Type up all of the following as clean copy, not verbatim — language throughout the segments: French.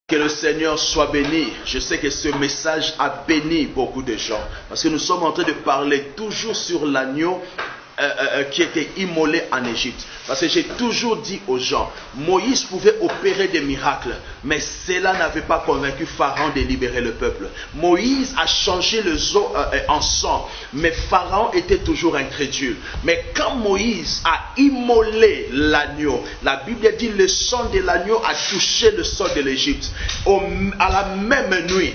Que le Seigneur soit béni. Je sais que ce message a béni beaucoup de gens. Parce que nous sommes en train de parler toujours sur l'agneau qui était immolé en Égypte. Parce que j'ai toujours dit aux gens, Moïse pouvait opérer des miracles, mais cela n'avait pas convaincu Pharaon de libérer le peuple. Moïse a changé le eau en sang, mais Pharaon était toujours incrédule. Mais quand Moïse a immolé l'agneau, la Bible dit le sang de l'agneau a touché le sol de l'Égypte. À la même nuit,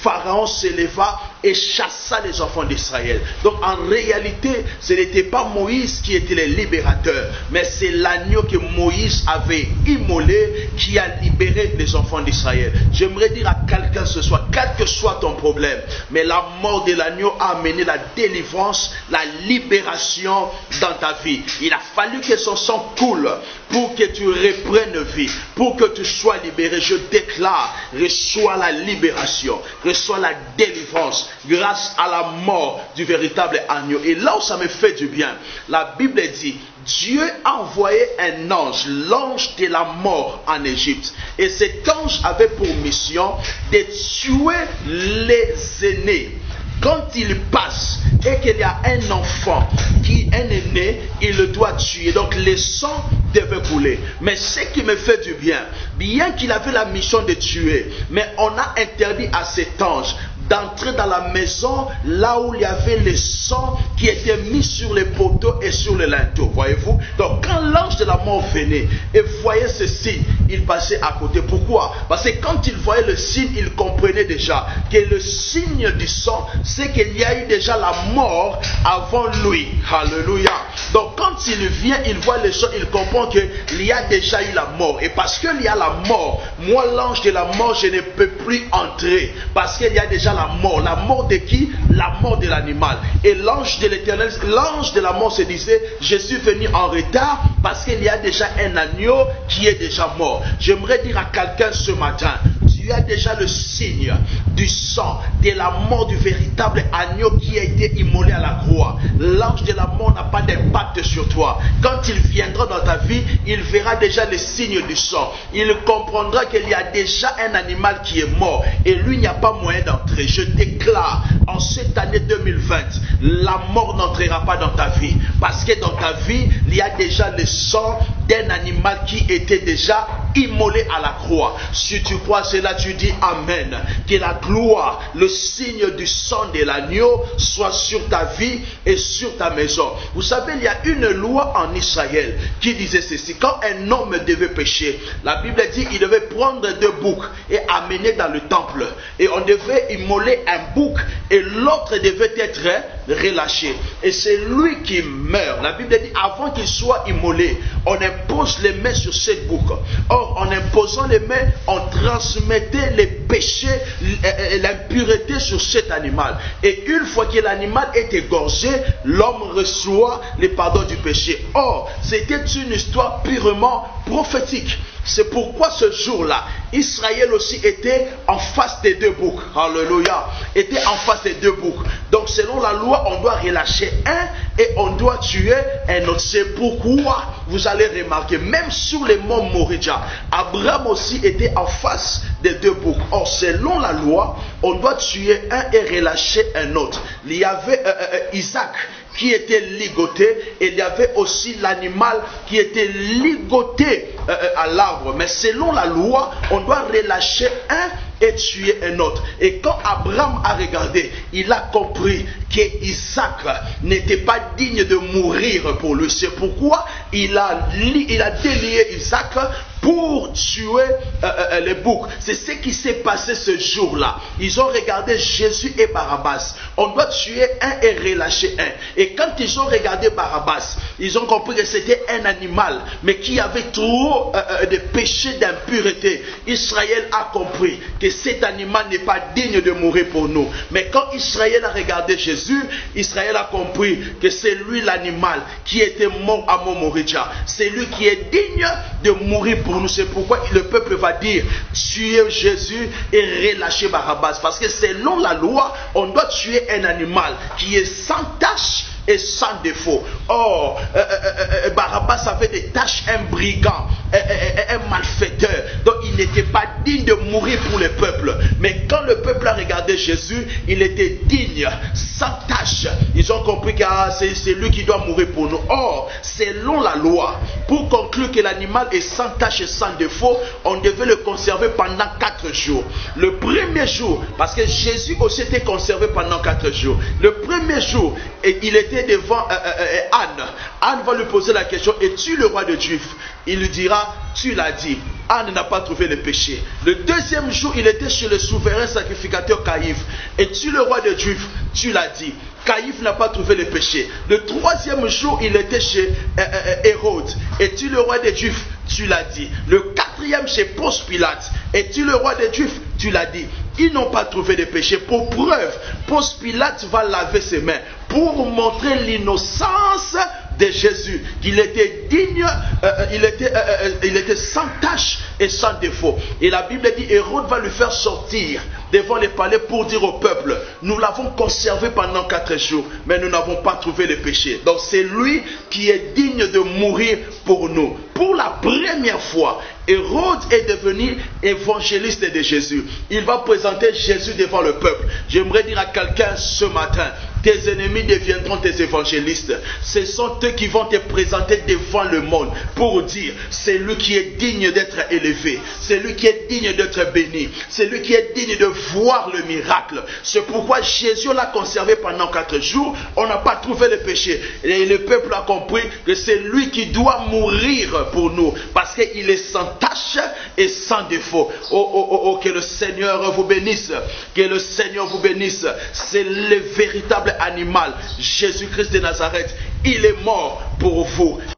Pharaon s'éleva et chassa les enfants d'Israël. Donc en réalité, ce n'était pas Moïse qui était le libérateur, mais c'est l'agneau que Moïse avait immolé qui a libéré les enfants d'Israël. J'aimerais dire à quelqu'un ce soir, quel que soit ton problème, mais la mort de l'agneau a amené la délivrance, la libération dans ta vie. Il a fallu que son sang coule pour que tu reprennes vie, pour que tu sois libéré. Je déclare, reçois la libération, reçois la délivrance grâce à la mort du véritable agneau. Et là où ça me fait du bien, la Bible dit, Dieu a envoyé un ange, l'ange de la mort en Égypte. Et cet ange avait pour mission de tuer les aînés. Quand il passe et qu'il y a un enfant qui est né, il le doit tuer. Donc le sang devait couler. Mais ce qui me fait du bien, bien qu'il avait la mission de tuer, mais on a interdit à cet ange d'entrer dans la maison là où il y avait le sang qui était mis sur les poteaux et sur le linteau. Voyez-vous? Donc quand l'ange de la mort venait et voyait ce signe, il passait à côté. Pourquoi? Parce que quand il voyait le signe, il comprenait déjà que le signe du sang, c'est qu'il y a eu déjà la mort avant lui. Alléluia. Donc quand il vient, il voit le sang, il comprend qu'il y a déjà eu la mort. Et parce qu'il y a la mort, moi l'ange de la mort, je ne peux plus entrer. Parce qu'il y a déjà la mort. La mort de qui? La mort de l'animal. Et l'ange de l'Éternel, l'ange de la mort se disait, je suis venu en retard parce qu'il y a déjà un agneau qui est déjà mort. J'aimerais dire à quelqu'un ce matin, tu as déjà le signe du sang, de la mort du véritable agneau qui a été immolé à la croix. L'ange de la mort n'a pas d'impact sur toi. Quand il viendra dans ta vie, il verra déjà le signe du sang. Il comprendra qu'il y a déjà un animal qui est mort et lui, il n'y a pas moyen d'entrer. Je déclare, en cette année 2020, la mort n'entrera pas dans ta vie. Parce que dans ta vie, il y a déjà le sang d'un animal qui était déjà immolé à la croix. Si tu crois cela, tu dis Amen. Que la gloire, le signe du sang de l'agneau soit sur ta vie et sur ta maison. Vous savez, il y a une loi en Israël qui disait ceci. Quand un homme devait pécher, la Bible dit qu'il devait prendre 2 boucs et amener dans le temple. Et on devait immoler un bouc et l'autre devait être relâché. Et c'est lui qui meurt. La Bible dit avant qu'il soit immolé, on impose les mains sur ce bouc. Or, en imposant les mains, on transmettait les péchés, l'impureté sur cet animal. Et une fois que l'animal est égorgé, l'homme reçoit le pardon du péché. Or, c'était une histoire purement prophétique. C'est pourquoi ce jour-là, Israël aussi était en face des 2 boucs. Alléluia. Était en face des 2 boucs. Donc selon la loi, on doit relâcher un et on doit tuer un autre. C'est pourquoi vous allez remarquer, même sur les monts Moridja, Abraham aussi était en face des 2 boucs. Or selon la loi, on doit tuer un et relâcher un autre. Il y avait Isaac qui était ligoté et il y avait aussi l'animal qui était ligoté à l'arbre. Mais selon la loi, on doit relâcher un et tuer un autre. Et quand Abraham a regardé, il a compris que Isaac n'était pas digne de mourir pour lui. C'est pourquoi il a délié Isaac pour tuer les boucs. C'est ce qui s'est passé ce jour-là. Ils ont regardé Jésus et Barabbas. On doit tuer un et relâcher un. Et quand ils ont regardé Barabbas, ils ont compris que c'était un animal, mais qui avait trop de péchés d'impureté. Israël a compris que cet animal n'est pas digne de mourir pour nous. Mais quand Israël a regardé Jésus, Israël a compris que c'est lui l'animal qui était mort à Mont Moridja. C'est lui qui est digne de mourir pour nous. C'est pourquoi le peuple va dire tuer Jésus et relâcher Barabbas. Parce que selon la loi, on doit tuer un animal qui est sans tache et sans défaut. Or, Barabbas avait des tâches, un brigand, un malfaiteur. Donc il n'était pas digne de mourir pour le peuple. Mais quand le peuple a regardé Jésus, il était digne, sans tâche. Ils ont compris que c'est lui qui doit mourir pour nous. Or, selon la loi, pour conclure que l'animal est sans tâche et sans défaut, on devait le conserver pendant 4 jours. Le premier jour, parce que Jésus aussi était conservé pendant 4 jours. Le premier jour, il était devant Anne. Anne va lui poser la question, es-tu le roi des Juifs? Il lui dira, tu l'as dit. Anne n'a pas trouvé le péché. Le deuxième jour, il était chez le souverain sacrificateur Caïphe. Es-tu le roi des Juifs? Tu l'as dit. Caïphe n'a pas trouvé le péché. Le troisième jour, il était chez Hérode. Es-tu le roi des Juifs? Tu l'as dit. Le quatrième chez Ponce Pilate. Es-tu le roi des Juifs? Tu l'as dit. Ils n'ont pas trouvé de péché. Pour preuve, Ponce Pilate va laver ses mains pour montrer l'innocence de Jésus, qu'il était digne, il était sans tache et sans défaut. Et la Bible dit, Hérode va lui faire sortir devant les palais pour dire au peuple, nous l'avons conservé pendant 4 jours, mais nous n'avons pas trouvé le péché. Donc c'est lui qui est digne de mourir pour nous. Pour la première fois, Hérode est devenu évangéliste de Jésus. Il va présenter Jésus devant le peuple. J'aimerais dire à quelqu'un ce matin, tes ennemis deviendront tes évangélistes. Ce sont eux qui vont te présenter devant le monde pour dire, c'est lui qui est digne d'être élevé, c'est lui qui est digne d'être béni, c'est lui qui est digne de voir le miracle. C'est pourquoi Jésus l'a conservé pendant 4 jours. On n'a pas trouvé le péché. Et le peuple a compris que c'est lui qui doit mourir pour nous, parce qu'il est sans tache et sans défaut. Que le Seigneur vous bénisse. Que le Seigneur vous bénisse. C'est le véritable animal, Jésus-Christ de Nazareth. Il est mort pour vous.